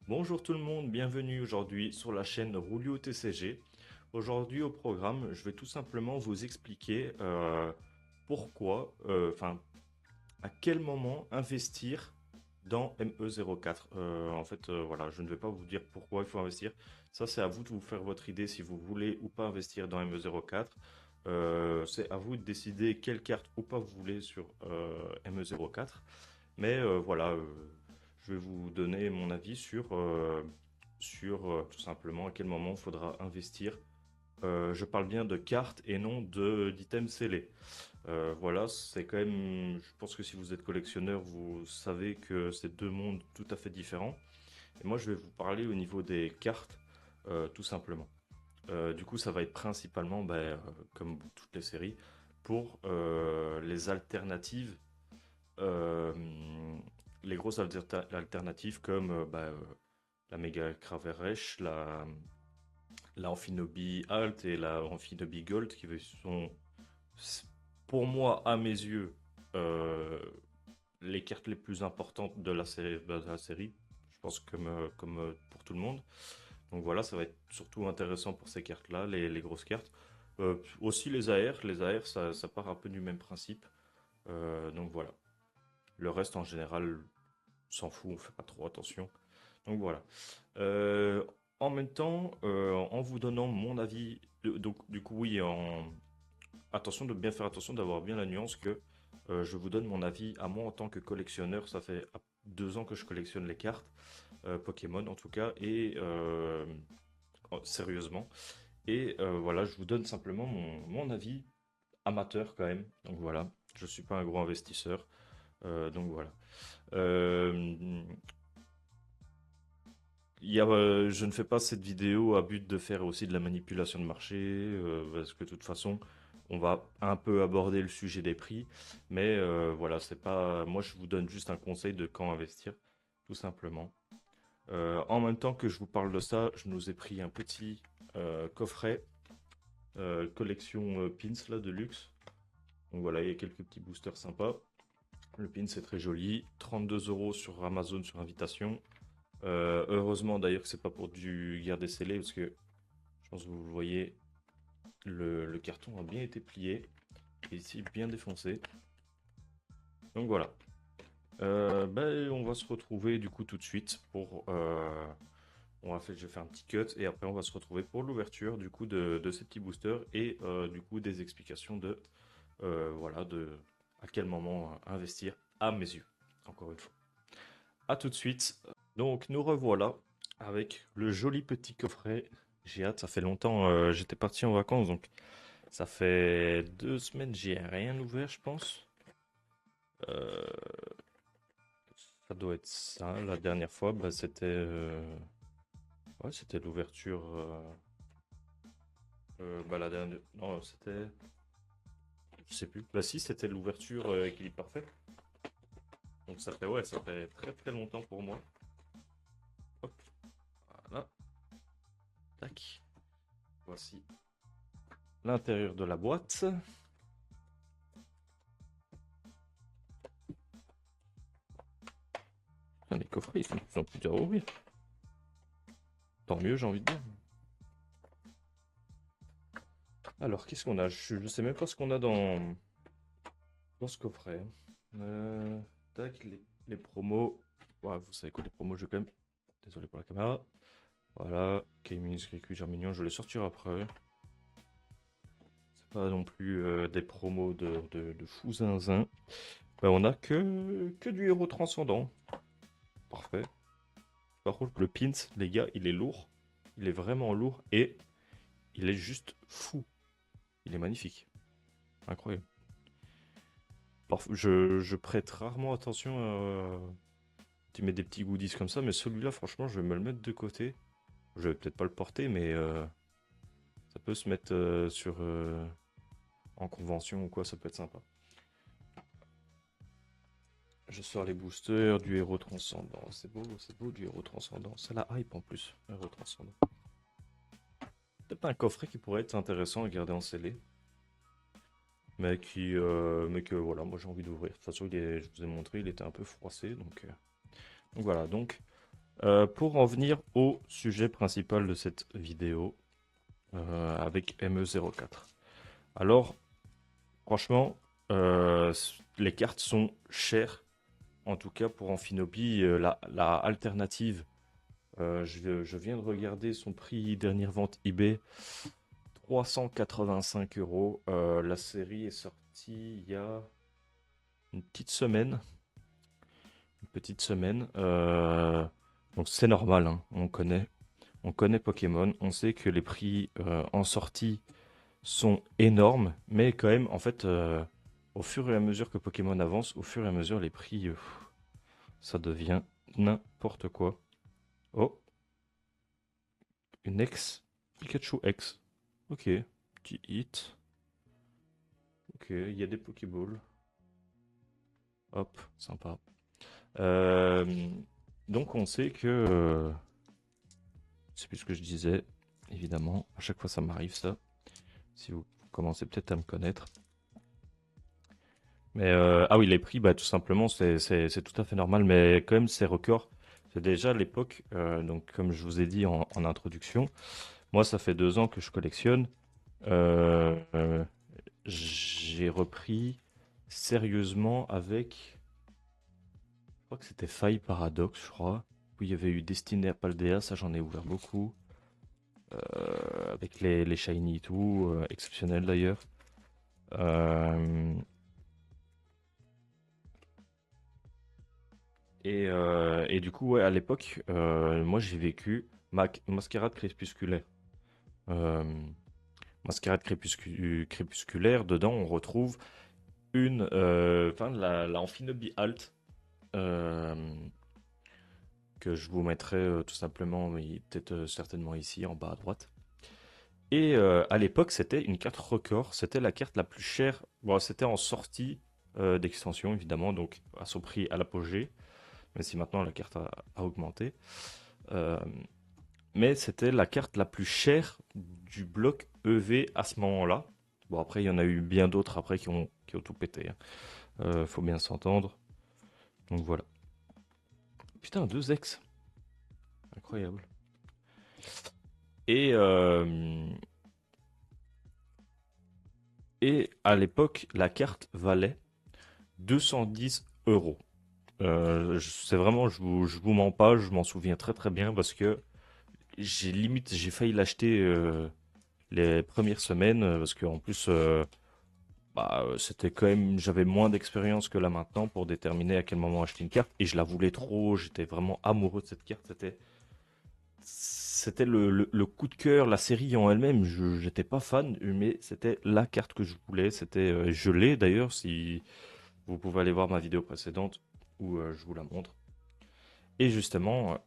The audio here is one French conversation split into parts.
Bonjour tout le monde, bienvenue aujourd'hui sur la chaîne Rulio TCG. Aujourd'hui au programme, je vais tout simplement vous expliquer pourquoi, à quel moment investir dans ME04. Voilà, je ne vais pas vous dire pourquoi il faut investir. Ça, c'est à vous de vous faire votre idée si vous voulez ou pas investir dans ME04. C'est à vous de décider quelle carte ou pas vous voulez sur ME04. Je vais vous donner mon avis sur tout simplement à quel moment il faudra investir. Je parle bien de cartes et non d'items scellés. Voilà, c'est quand même. Je pense que si vous êtes collectionneur, vous savez que c'est deux mondes tout à fait différents. Et moi, je vais vous parler au niveau des cartes, tout simplement. Du coup, ça va être principalement, comme toutes les séries, pour les alternatives, euh, les grosses alternatives comme la Mega Craveresh, la Amphinobi Alt et la Amphinobi Gold, qui sont, pour moi, à mes yeux, euh, les cartes les plus importantes de la série. Je pense comme pour tout le monde. Donc voilà, ça va être surtout intéressant pour ces cartes-là, les grosses cartes. Aussi les AR. Les AR, ça part un peu du même principe. Donc voilà. Le reste, en général, s'en fout, on fait pas trop attention. Donc voilà. Euh, En même temps, en vous donnant mon avis, donc du coup oui, attention de bien faire attention d'avoir bien la nuance que je vous donne mon avis à moi en tant que collectionneur. Ça fait 2 ans que je collectionne les cartes Pokémon en tout cas et sérieusement. Et voilà, je vous donne simplement mon avis amateur quand même. Donc voilà, je suis pas un gros investisseur. Donc voilà. Euh, je ne fais pas cette vidéo à but de faire aussi de la manipulation de marché, parce que de toute façon, on va un peu aborder le sujet des prix, mais voilà, c'est pas. Moi, je vous donne juste un conseil de quand investir, tout simplement. En même temps que je vous parle de ça, je nous ai pris un petit coffret collection pins là de luxe. Donc voilà, il y a quelques petits boosters sympas. Le pin c'est très joli, 32 € sur Amazon sur invitation. Heureusement d'ailleurs que c'est pas pour du garder scellé parce que je pense que vous le voyez, le carton a bien été plié et ici bien défoncé. Donc voilà. On va se retrouver du coup tout de suite pour. Je vais faire un petit cut et après on va se retrouver pour l'ouverture du coup de ces petits boosters et du coup des explications de à quel moment investir à mes yeux. Encore une fois. À tout de suite. Donc nous revoilà avec le joli petit coffret. J'ai hâte, ça fait longtemps. J'étais parti en vacances, donc ça fait 2 semaines, j'ai rien ouvert, je pense. Euh, Ça doit être ça. La dernière fois, c'était l'ouverture. La dernière, non, c'était, je sais plus. Bah si, c'était l'ouverture équilibre parfait. Donc ça fait très très longtemps pour moi. Hop, voilà, tac. Voici l'intérieur de la boîte. Putain, les coffrets, ils sont de plus en plus durs à ouvrir. Tant mieux, j'ai envie de dire. Alors, qu'est-ce qu'on a? Je sais même pas ce qu'on a dans ce coffret. Euh, Tac, les promos. Ouais, vous savez quoi, les promos, je vais quand même. Désolé pour la caméra. Voilà, K-Minus, Riku, Germignon, je vais les sortir après. C'est pas non plus des promos de fou zinzin. On a que du héros transcendant. Parfait. Par contre, le pins, les gars, il est lourd. Il est vraiment lourd et il est juste fou. Il est magnifique. Incroyable. Je prête rarement attention à. Tu mets des petits goodies comme ça, mais celui-là, franchement, je vais me le mettre de côté. Je vais peut-être pas le porter, mais ça peut se mettre en convention ou quoi, ça peut être sympa. Je sors les boosters du héros transcendant. C'est beau du héros transcendant. C'est la hype en plus, héros transcendant. Peut-être un coffret qui pourrait être intéressant à garder en scellé. Mais que voilà, moi j'ai envie d'ouvrir. De toute façon, je vous ai montré, il était un peu froissé. Donc voilà, donc Pour en venir au sujet principal de cette vidéo, avec ME04. Alors, franchement, les cartes sont chères. En tout cas, pour Amphinobi, la alternative, je viens de regarder son prix dernière vente eBay, 385 euros. La série est sortie il y a une petite semaine. Une petite semaine. Donc c'est normal, hein, on connaît Pokémon. On sait que les prix en sortie sont énormes, mais quand même, en fait, au fur et à mesure que Pokémon avance, au fur et à mesure, les prix, ça devient n'importe quoi. Oh, une ex. Pikachu X. Ok, petit hit. Ok, il y a des Pokéballs. Hop, sympa. Euh, donc on sait que... c'est plus ce que je disais, évidemment. À chaque fois ça m'arrive ça. Si vous commencez peut-être à me connaître. Mais ah oui, les prix, bah, tout simplement, c'est tout à fait normal. Mais quand même, ces records, c'est déjà à l'époque. Donc comme je vous ai dit en introduction, moi ça fait 2 ans que je collectionne. Euh, j'ai repris sérieusement avec, je crois que c'était Faille Paradox, je crois, où il y avait eu Destiné à Paldea, ça j'en ai ouvert beaucoup, avec les Shiny et tout, exceptionnel d'ailleurs. Euh, et du coup, ouais, à l'époque, moi j'ai vécu Mascarade crépusculaire. Euh, Mascarade crépusculaire, dedans on retrouve enfin la Amphinobie Alt, euh, que je vous mettrai tout simplement, mais peut-être certainement ici en bas à droite. Et à l'époque, c'était une carte record, c'était la carte la plus chère. Bon, c'était en sortie d'extension évidemment, donc à son prix à l'apogée, même si maintenant la carte a augmenté. Euh, mais c'était la carte la plus chère du bloc EV à ce moment-là. Bon, après, il y en a eu bien d'autres après qui ont tout pété, hein. Faut bien s'entendre. Donc voilà. Putain, 2 ex. Incroyable. Et, euh, et à l'époque, la carte valait 210 euros. C'est vraiment, je vous mens pas, je m'en souviens très très bien parce que j'ai failli l'acheter les premières semaines parce qu'en plus, bah, c'était quand même, j'avais moins d'expérience que là maintenant pour déterminer à quel moment acheter une carte et je la voulais trop, j'étais vraiment amoureux de cette carte, c'était le coup de cœur, la série en elle-même, je j'étais pas fan, mais c'était la carte que je voulais, je l'ai d'ailleurs, si vous pouvez aller voir ma vidéo précédente où je vous la montre. Et justement,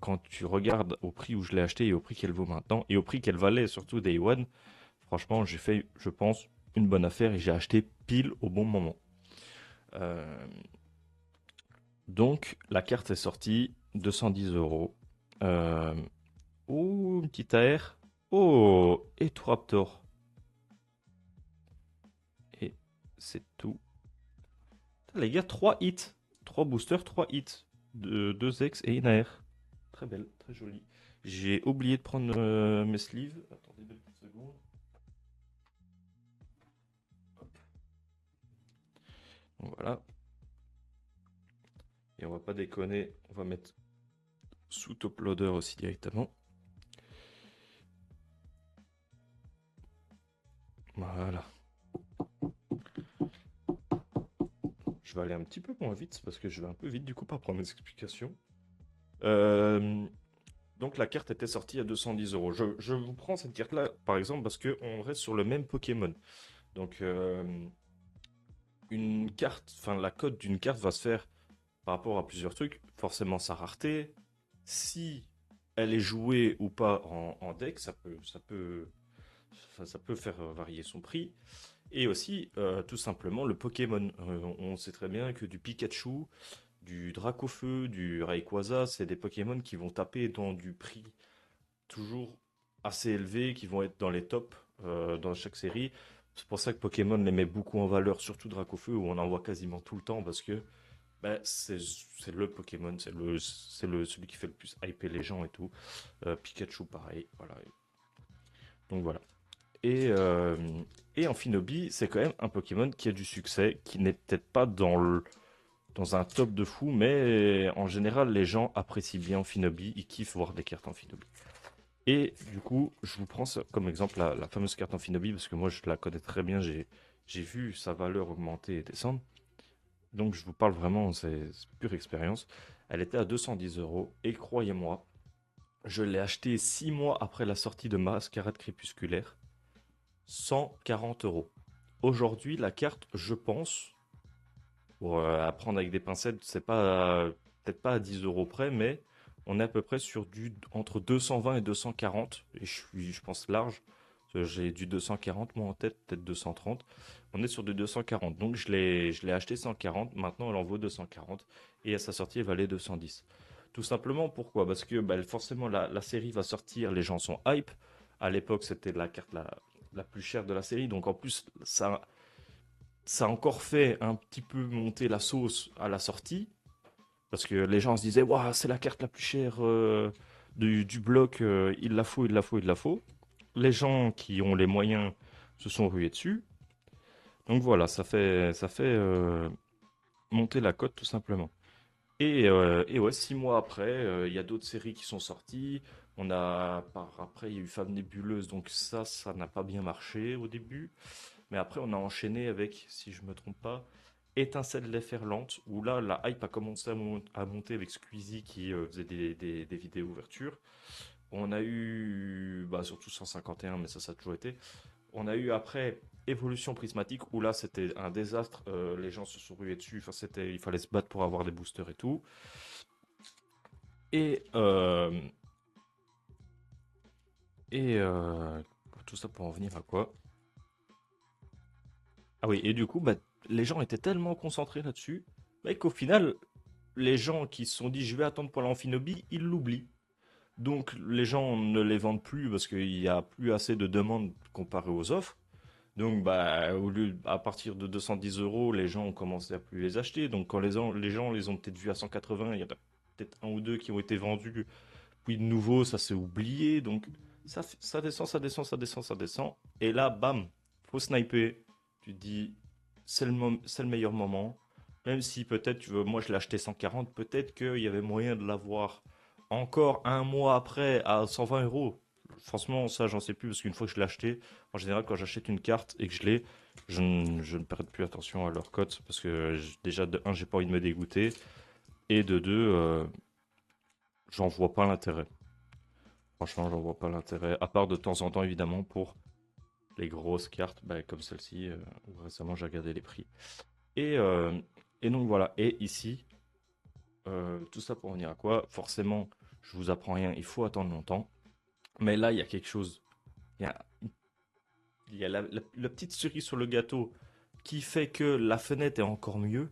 quand tu regardes au prix où je l'ai acheté et au prix qu'elle vaut maintenant, et au prix qu'elle valait surtout Day One, franchement, j'ai fait, je pense, une bonne affaire et j'ai acheté pile au bon moment. Euh, donc, la carte est sortie, 210 euros. Euh, oh, une petite AR. Oh, et tout Raptor. Et c'est tout. Putain, les gars, 3 hits. 3 boosters, 3 hits. 2 ex et une AR. Très belle, très jolie. J'ai oublié de prendre mes sleeves. Attendez 2 petites secondes. Donc voilà. Et on va pas déconner. On va mettre sous top loader aussi directement. Voilà. Je vais aller un petit peu moins vite parce que je vais un peu vite du coup par prendre mes explications. Euh, donc la carte était sortie à 210 euros. Je vous prends cette carte-là par exemple parce qu'on reste sur le même Pokémon. Donc une carte, enfin la cote d'une carte va se faire par rapport à plusieurs trucs. Forcément sa rareté. Si elle est jouée ou pas en deck, ça peut faire varier son prix. Et aussi, tout simplement, le Pokémon. On sait très bien que du Pikachu, du Dracofeu, du Rayquaza, c'est des Pokémon qui vont taper dans du prix toujours assez élevé, qui vont être dans les tops dans chaque série. C'est pour ça que Pokémon les met beaucoup en valeur, surtout Dracofeu, où on en voit quasiment tout le temps, parce que Bah, c'est le Pokémon, celui qui fait le plus hyper les gens et tout. Pikachu, pareil, voilà. Donc voilà. Et, euh, et Amphinobi, c'est quand même un Pokémon qui a du succès, qui n'est peut-être pas dans un top de fou, mais en général, les gens apprécient bien Amphinobi, ils kiffent voir des cartes Amphinobi. Et du coup, je vous prends comme exemple la fameuse carte Amphinobi, parce que moi je la connais très bien, j'ai vu sa valeur augmenter et descendre. Donc je vous parle vraiment, c'est pure expérience. Elle était à 210 euros, et croyez-moi, je l'ai acheté 6 mois après la sortie de Mascarade Crépusculaire, 140 euros. Aujourd'hui, la carte, je pense, pour apprendre avec des pincettes, c'est pas peut-être pas à 10 euros près, mais on est à peu près sur du entre 220 et 240. Et je pense large. J'ai du 240 moi en tête, peut-être 230. On est sur du 240. Donc je l'ai acheté 140. Maintenant, elle en vaut 240. Et à sa sortie, elle valait 210. Tout simplement pourquoi? Parce que bah, forcément, la série va sortir, les gens sont hype. À l'époque, c'était la carte la plus chère de la série. Donc en plus, ça a encore fait un petit peu monter la sauce à la sortie, parce que les gens se disaient, waouh, c'est la carte la plus chère du bloc, il la faut, il la faut, il la faut. Les gens qui ont les moyens se sont rués dessus. Donc voilà, ça fait monter la cote tout simplement. Et ouais, 6 mois après, il y a d'autres séries qui sont sorties. Après, il y a eu Femme Nébuleuse, donc ça n'a pas bien marché au début. Mais après, on a enchaîné avec, si je me trompe pas, Étincelle déferlante, où là, la hype a commencé à monter avec Squeezie qui faisait des vidéos ouverture. On a eu, bah, surtout 151, mais ça a toujours été. On a eu après Évolution prismatique, où là, c'était un désastre. Les gens se sont rués dessus. Enfin, il fallait se battre pour avoir des boosters et tout. Et, euh, et tout ça pour en venir à quoi? Ah oui, et du coup, bah, les gens étaient tellement concentrés là-dessus, bah, qu'au final, les gens qui se sont dit je vais attendre pour l'amphinobi, ils l'oublient. Donc les gens ne les vendent plus parce qu'il n'y a plus assez de demandes comparé aux offres. Donc bah, à partir de 210 euros, les gens ont commencé à plus les acheter. Donc quand les gens les ont peut-être vus à 180, il y en a peut-être un ou deux qui ont été vendus. Puis de nouveau, ça s'est oublié. Donc ça descend, ça descend, ça descend, ça descend. Et là, bam, faut sniper. Tu te dis, c'est le meilleur moment. Même si peut-être, tu veux, moi je l'ai acheté 140, peut-être qu'il y avait moyen de l'avoir encore un mois après à 120 euros. Franchement, ça, j'en sais plus parce qu'une fois que je l'ai acheté, en général, quand j'achète une carte et que je l'ai, je ne prête plus attention à leur cote parce que déjà, de un, j'ai pas envie de me dégoûter et de deux, j'en vois pas l'intérêt. Franchement, j'en vois pas l'intérêt. À part de temps en temps, évidemment, pour les grosses cartes, bah, comme celle-ci, où récemment j'ai regardé les prix. Et, euh, et donc voilà. Et ici, tout ça pour venir à quoi? Forcément, je vous apprends rien, il faut attendre longtemps. Mais là, il y a quelque chose. Il y a, il y a la petite cerise sur le gâteau qui fait que la fenêtre est encore mieux.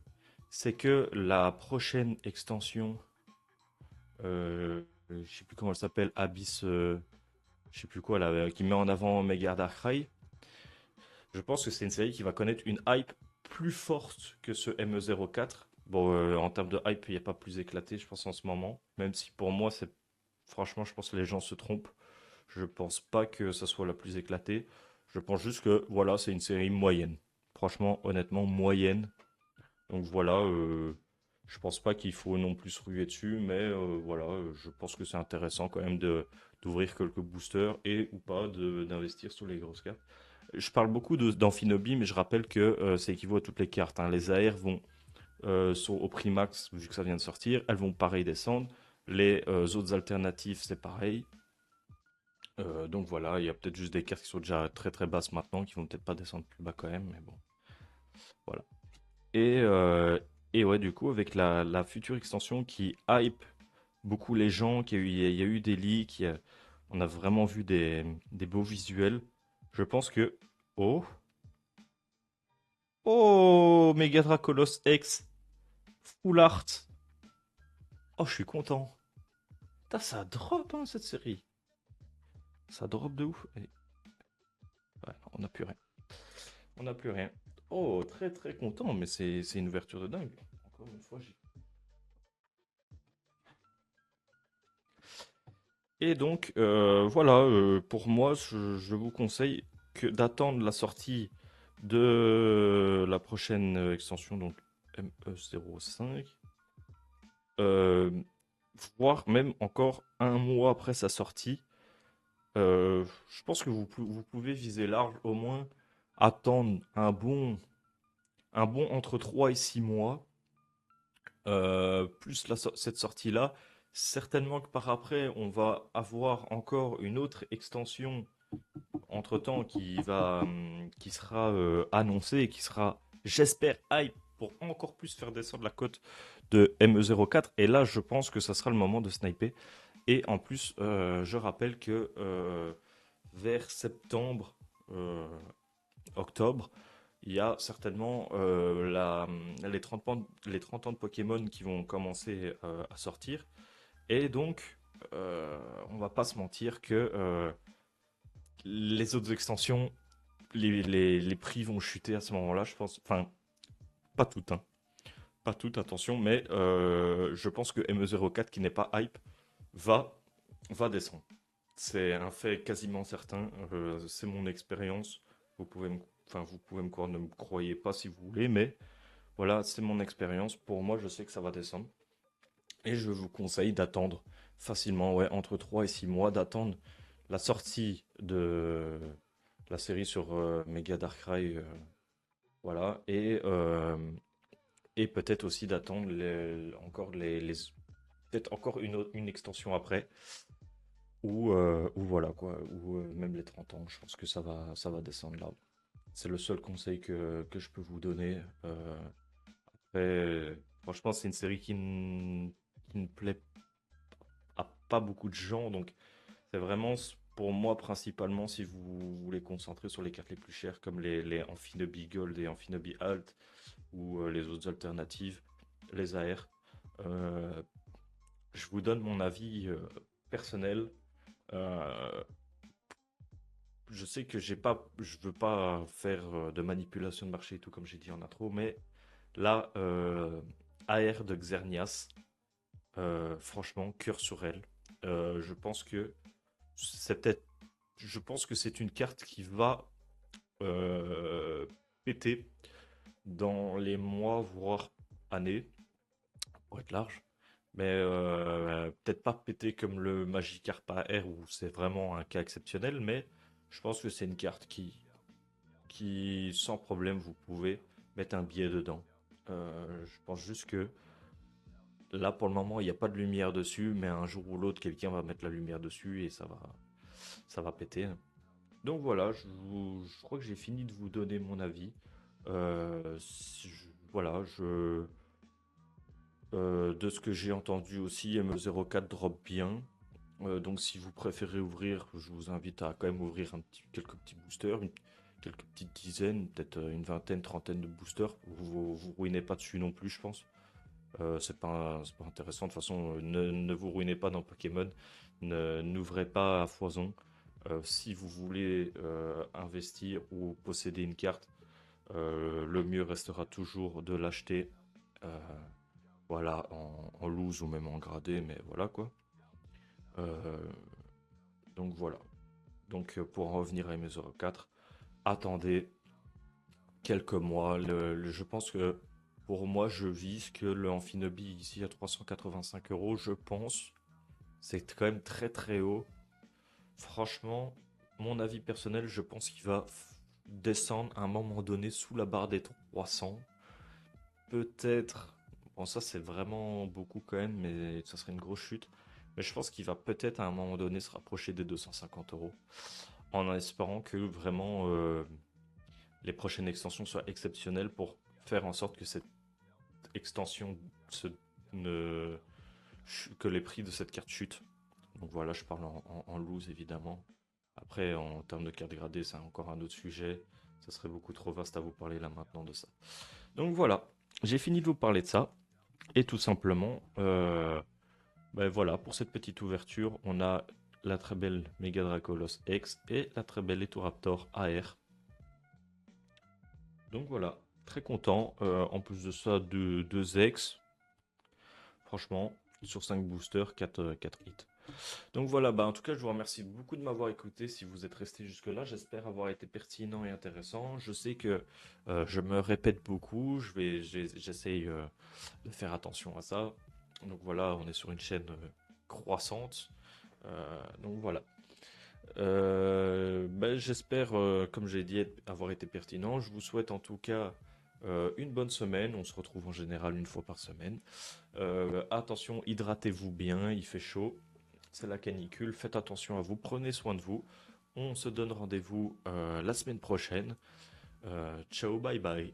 C'est que la prochaine extension, je sais plus comment elle s'appelle, Abyss, je sais plus quoi, là, qui met en avant Mega Darkrai. Je pense que c'est une série qui va connaître une hype plus forte que ce ME04. Bon, en termes de hype, il n'y a pas plus éclaté, je pense, en ce moment. Même si pour moi, c'est franchement, je pense que les gens se trompent. Je pense pas que ça soit la plus éclatée. Je pense juste que voilà, c'est une série moyenne. Franchement, honnêtement, moyenne. Donc voilà, je pense pas qu'il faut non plus se ruer dessus, mais voilà, je pense que c'est intéressant quand même de d'ouvrir quelques boosters et ou pas d'investir sur les grosses cartes. Je parle beaucoup d'Amphinobi, mais je rappelle que ça équivaut à toutes les cartes, hein. Les AR sont au prix max, vu que ça vient de sortir. Elles vont pareil descendre. Les autres alternatives, c'est pareil. Donc voilà, il y a peut-être juste des cartes qui sont déjà très très basses maintenant, qui vont peut-être pas descendre plus bas quand même, mais bon, voilà. Et, euh, et ouais, du coup, avec la future extension qui hype beaucoup les gens, il y a eu des leaks, on a vraiment vu des beaux visuels. Je pense que... Oh, oh, Mega Dracolos X Full Art. Oh, je suis content. Putain, ça drop, hein, cette série. Ça drop de ouf. Ouais, on n'a plus rien. On n'a plus rien. Oh, très très content, mais c'est une ouverture de dingue. Encore une fois, Et donc, voilà, pour moi, je vous conseille d'attendre la sortie de la prochaine extension, donc ME05, euh, voire même encore un mois après sa sortie. Je pense que vous pouvez viser large, au moins attendre un bon entre 3 et 6 mois, plus cette sortie-là. Certainement que par après, on va avoir encore une autre extension entre-temps qui sera annoncée et qui sera, j'espère, hype pour encore plus faire descendre la cote de ME04. Et là, je pense que ça sera le moment de sniper. Et en plus, je rappelle que vers septembre, euh, octobre, il y a certainement les 30 ans de Pokémon qui vont commencer à sortir. Et donc, on va pas se mentir que les autres extensions, les prix vont chuter à ce moment-là, je pense. Enfin, pas toutes, hein. Pas toutes, attention, mais je pense que ME04, qui n'est pas hype, va, va descendre. C'est un fait quasiment certain. C'est mon expérience. Vous pouvez me croire, ne me croyez pas si vous voulez, mais voilà, c'est mon expérience. Pour moi, je sais que ça va descendre. Et je vous conseille d'attendre facilement, ouais, entre 3 et 6 mois, d'attendre la sortie de la série sur Mega Darkrai, voilà, et peut-être aussi d'attendre peut-être encore une extension après, ou voilà quoi, ou même les 30 ans, je pense que ça va descendre là. C'est le seul conseil que je peux vous donner. Après, franchement, c'est une série qui ne plaît à pas beaucoup de gens, donc c'est vraiment pour moi principalement si vous voulez concentrer sur les cartes les plus chères comme les Amphinobi Gold et Amphinobi Alt ou les autres alternatives, les AR. Euh, je vous donne mon avis personnel. Euh, je sais que je veux pas faire de manipulation de marché et tout comme j'ai dit en intro, mais là, AR de Xernias, franchement, cœur sur elle. Je pense que c'est peut-être, je pense que c'est une carte qui va euh, péter dans les mois, voire années, pour être large. Mais peut-être pas péter comme le Magikarp AR où c'est vraiment un cas exceptionnel, mais je pense que c'est une carte qui, sans problème, vous pouvez mettre un billet dedans. Je pense juste que là, pour le moment, il n'y a pas de lumière dessus, mais un jour ou l'autre, quelqu'un va mettre la lumière dessus et ça va péter. Donc voilà, je crois que j'ai fini de vous donner mon avis. Voilà, de ce que j'ai entendu aussi, ME04 drop bien. Donc si vous préférez ouvrir, je vous invite à quand même ouvrir quelques petits boosters, quelques petites dizaines, peut-être une vingtaine, trentaine de boosters. Vous ruinez pas dessus non plus, je pense. C'est pas intéressant. De toute façon, ne vous ruinez pas dans Pokémon. N'ouvrez pas à foison. Si vous voulez investir ou posséder une carte, le mieux restera toujours de l'acheter voilà, en loose ou même en gradé, mais voilà quoi. Euh, donc voilà. Donc pour en revenir à ME04, attendez quelques mois. Je pense que pour moi, je vise que le Amphinobi ici à 385 euros, je pense. C'est quand même très très haut. Franchement, mon avis personnel, je pense qu'il va descendre à un moment donné sous la barre des 300. Peut-être, bon ça c'est vraiment beaucoup quand même, mais ça serait une grosse chute. Mais je pense qu'il va peut-être à un moment donné se rapprocher des 250 euros. En espérant que vraiment les prochaines extensions soient exceptionnelles pour faire en sorte que cette extension se, ne, que les prix de cette carte chutent. Donc voilà, je parle en loose évidemment. Après, en termes de cartes gradées, c'est encore un autre sujet. Ça serait beaucoup trop vaste à vous parler là maintenant de ça. Donc voilà, j'ai fini de vous parler de ça. Et tout simplement, ben voilà, pour cette petite ouverture, on a la très belle Mega Dracolos X et la très belle Etoraptor AR. Donc voilà, très content. En plus de ça, deux ex. Franchement, sur 5 boosters, 4 hits. Donc voilà, bah en tout cas, je vous remercie beaucoup de m'avoir écouté si vous êtes resté jusque-là. J'espère avoir été pertinent et intéressant. Je sais que je me répète beaucoup, j'essaye de faire attention à ça. Donc voilà, on est sur une chaîne croissante. Donc voilà. Bah, j'espère, comme j'ai dit, avoir été pertinent. Je vous souhaite en tout cas une bonne semaine. On se retrouve en général une fois par semaine. Attention, hydratez-vous bien, il fait chaud. C'est la canicule. Faites attention à vous. Prenez soin de vous. On se donne rendez-vous la semaine prochaine. Ciao, bye bye.